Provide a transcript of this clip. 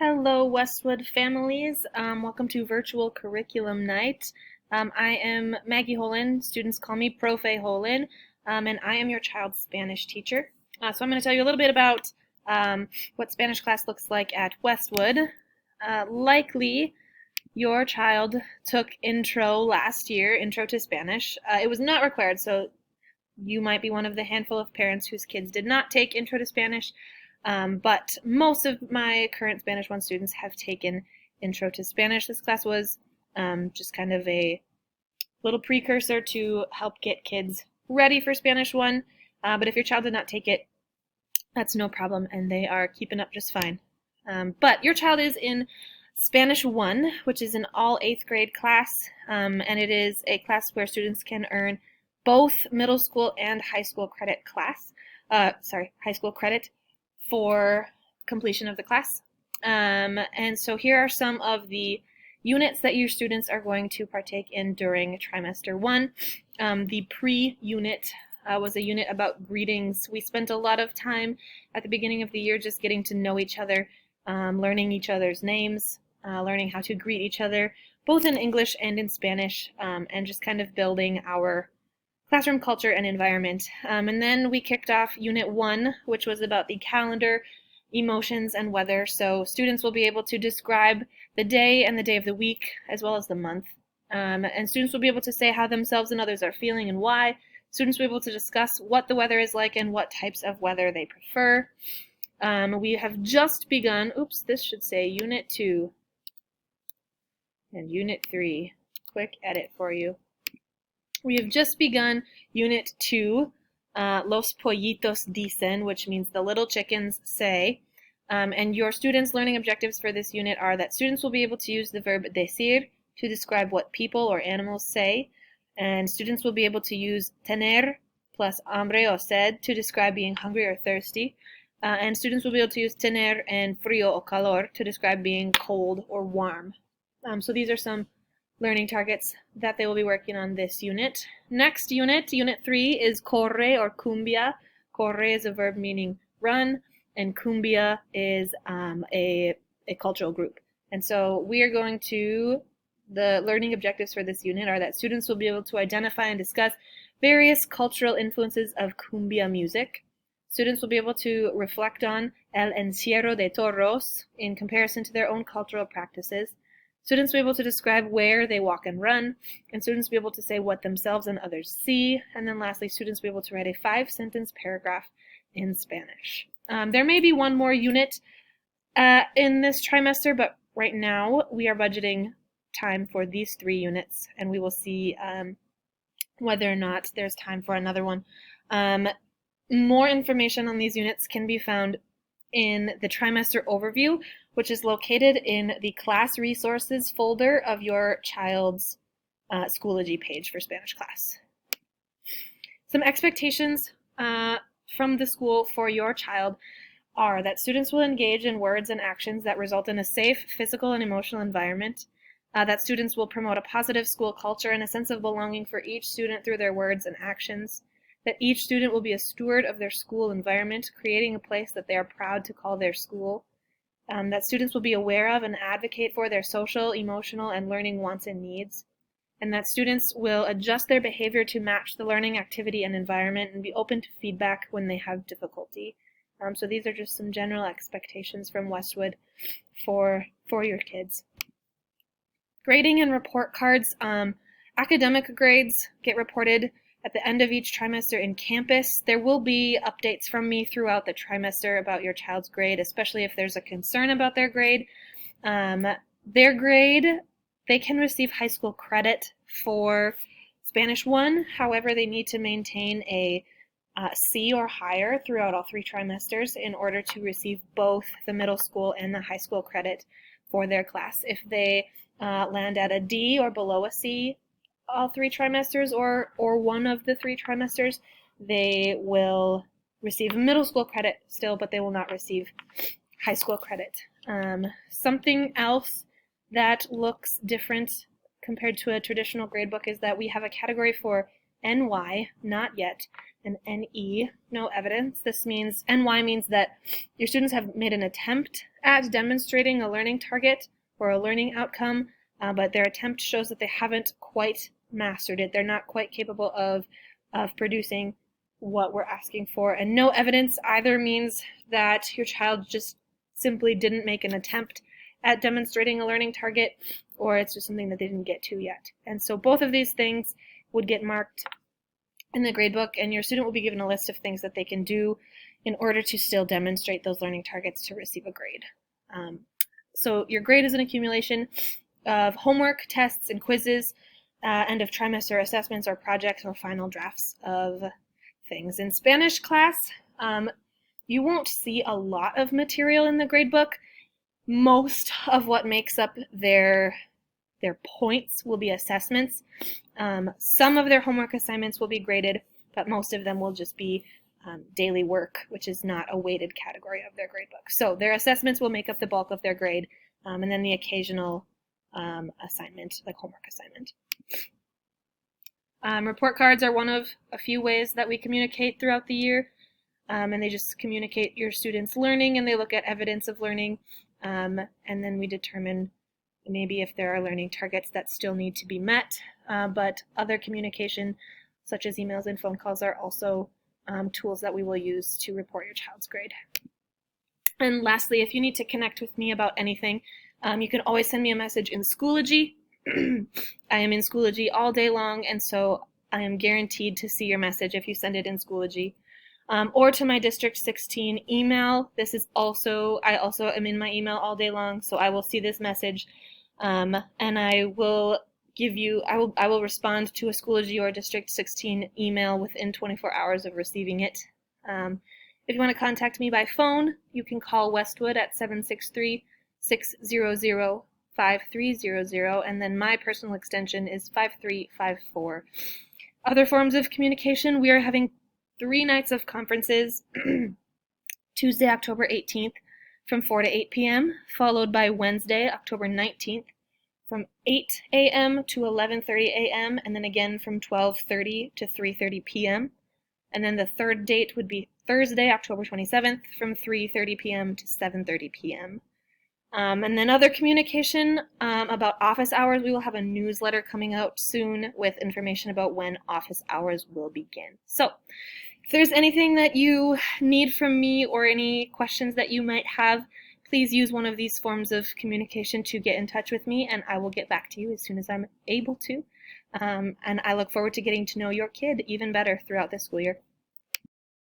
Hello, Westwood families. Welcome to Virtual Curriculum Night. I am Maggie Holin. Students call me Profe Holin, and I am your child's Spanish teacher. So I'm going to tell you a little bit about what Spanish class looks like at Westwood. Likely, your child took Intro last year, Intro to Spanish. It was not required, so you might be one of the handful of parents whose kids did not take Intro to Spanish. But most of my current Spanish 1 students have taken Intro to Spanish. This class was just kind of a little precursor to help get kids ready for Spanish 1. But if your child did not take it, that's no problem, and they are keeping up just fine. But your child is in Spanish 1, which is an all 8th grade class, and it is a class where students can earn both middle school and high school credit high school credit for completion of the class. And so here are some of the units that your students are going to partake in during trimester 1. The pre-unit was a unit about greetings. We spent a lot of time at the beginning of the year just getting to know each other, learning each other's names, learning how to greet each other, both in English and in Spanish, and just kind of building our classroom culture and environment. And then we kicked off Unit 1, which was about the calendar, emotions, and weather. So students will be able to describe the day and the day of the week, as well as the month. And students will be able to say how themselves and others are feeling and why. Students will be able to discuss what the weather is like and what types of weather they prefer. We have just begun, this should say Unit 2 and Unit 3. Quick edit for you. We have just begun Unit 2, Los pollitos dicen, which means the little chickens say. And your students' learning objectives for this unit are that students will be able to use the verb decir to describe what people or animals say. And students will be able to use tener plus hambre o sed to describe being hungry or thirsty. And students will be able to use tener and frío o calor to describe being cold or warm. So these are some learning targets that they will be working on this unit. Next unit, Unit 3, is corre or cumbia. Corre is a verb meaning run, and cumbia is a cultural group. And so we are going to, the learning objectives for this unit are that students will be able to identify and discuss various cultural influences of cumbia music. Students will be able to reflect on el encierro de toros in comparison to their own cultural practices. Students will be able to describe where they walk and run, and students will be able to say what themselves and others see. And then lastly, students will be able to write a 5-sentence paragraph in Spanish. There may be one more unit in this trimester, but right now we are budgeting time for these 3 units, and we will see whether or not there's time for another one. More information on these units can be found in the trimester overview, which is located in the class resources folder of your child's Schoology page for Spanish class. Some expectations from the school for your child are that students will engage in words and actions that result in a safe physical and emotional environment, that students will promote a positive school culture and a sense of belonging for each student through their words and actions, that each student will be a steward of their school environment, creating a place that they are proud to call their school, that students will be aware of and advocate for their social, emotional, and learning wants and needs, and that students will adjust their behavior to match the learning activity and environment and be open to feedback when they have difficulty. So these are just some general expectations from Westwood for your kids. Grading and report cards. Academic grades get reported at the end of each trimester in campus. There will be updates from me throughout the trimester about your child's grade, especially if there's a concern about their grade. Their grade, they can receive high school credit for Spanish 1. However, they need to maintain a C or higher throughout all 3 trimesters in order to receive both the middle school and the high school credit for their class. If they land at a D or below a C all 3 trimesters or one of the 3 trimesters, they will receive middle school credit still, but they will not receive high school credit. Something else that looks different compared to a traditional gradebook is that we have a category for NY, not yet, and NE, no evidence. This means, NY means that your students have made an attempt at demonstrating a learning target or a learning outcome, but their attempt shows that they haven't quite mastered it. They're not quite capable of producing what we're asking for. And no evidence either means that your child just simply didn't make an attempt at demonstrating a learning target, or it's just something that they didn't get to yet. And so both of these things would get marked in the gradebook, and your student will be given a list of things that they can do in order to still demonstrate those learning targets to receive a grade. So your grade is an accumulation of homework, tests, and quizzes, end of trimester assessments or projects or final drafts of things. In Spanish class, you won't see a lot of material in the gradebook. Most of what makes up their points will be assessments. Some of their homework assignments will be graded, but most of them will just be daily work, which is not a weighted category of their gradebook. So their assessments will make up the bulk of their grade, and then the occasional assignment, like homework assignment. Report cards are one of a few ways that we communicate throughout the year, and they just communicate your students' learning, and they look at evidence of learning, and then we determine maybe if there are learning targets that still need to be met, but other communication, such as emails and phone calls, are also tools that we will use to report your child's grade. And lastly, if you need to connect with me about anything, you can always send me a message in Schoology. I am in Schoology all day long, and so I am guaranteed to see your message if you send it in Schoology. Or to my District 16 email. I also am in my email all day long, so I will see this message, and I will respond to a Schoology or District 16 email within 24 hours of receiving it. If you want to contact me by phone, you can call Westwood at 763-600-5300, and then my personal extension is 5354. Other forms of communication, we are having 3 nights of conferences, Tuesday, October 18th from 4 to 8 p.m., followed by Wednesday, October 19th from 8 a.m. to 11:30 a.m., and then again from 12:30 to 3:30 p.m. And then the third date would be Thursday, October 27th from 3:30 p.m. to 7:30 p.m. And then other communication about office hours, we will have a newsletter coming out soon with information about when office hours will begin. So if there's anything that you need from me or any questions that you might have, please use one of these forms of communication to get in touch with me, and I will get back to you as soon as I'm able to. And I look forward to getting to know your kid even better throughout this school year.